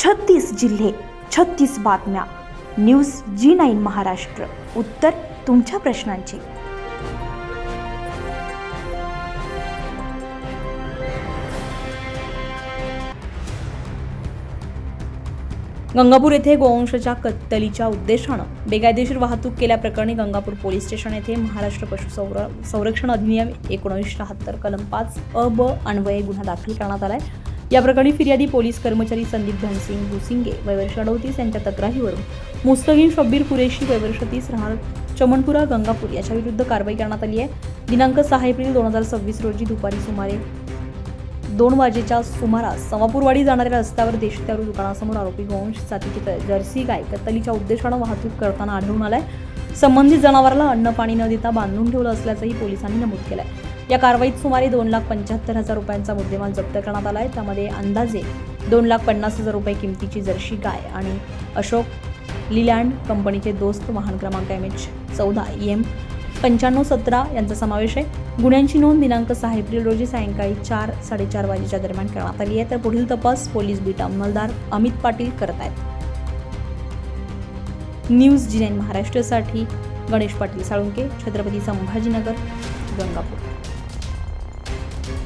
36 जिल्हे, 36 बातम्या. News G9 Maharashtra. उत्तर तुमच्या प्रश्नांची. गंगापूर येथे गोवंशाच्या कत्तलीच्या उद्देशानं बेकायदेशीर वाहतूक केल्याप्रकरणी गंगापूर पोलीस स्टेशन येथे महाराष्ट्र पशुसंरक्षण अधिनियम 1973 कलम 5(अ)(ब) अन्वये गुन्हा दाखल करण्यात आलाय. या प्रकरणी फिर्यादी पोलीस कर्मचारी संदीप धनसिंग भुसिंगे वय वर्ष 38 यांच्या तक्रारीवरून मुस्तकीन शब्बीर कुरेशी वय वर्ष 30 राहणार चमनपुरा गंगापूर याच्या विरुद्ध कारवाई करण्यात आली आहे. दिनांक 6 एप्रिल 2026 रोजी दुपारी सुमारे 2 वाजेच्या सुमारास समापूरवाडी जाणाऱ्या रस्त्यावर देशी दारू दुकानासमोर आरोपी गोवंश जातीची जर्सी गाय कत्तलीच्या उद्देशानं वाहतूक करताना आढळून आलाय. संबंधित जनावराला अन्न पाणी न देता बांधून ठेवलं असल्याचंही पोलिसांनी नमूद केलंय. या कारवाईत सुमारे 2,75,000 रुपयांचा मुद्देमाल जप्त करण्यात आलाय. त्यामध्ये अंदाजे 2,50,000 रुपये किमतीची जर्सी गाय आणि अशोक लीलँड कंपनीचे दोस्त वाहन क्रमांक MH14 EM 9517 यांचा समावेश आहे. गुन्ह्यांची नोंद दिनांक 6 एप्रिल रोजी सायंकाळी 4-4:30 वाजेच्या दरम्यान करण्यात आली आहे. तर पुढील तपास पोलीस बीट अंमलदार अमित पाटील करत आहेत. न्यूज G9 महाराष्ट्रासाठी गणेश पाटील साळुंके, छत्रपती संभाजीनगर, गंगापूर.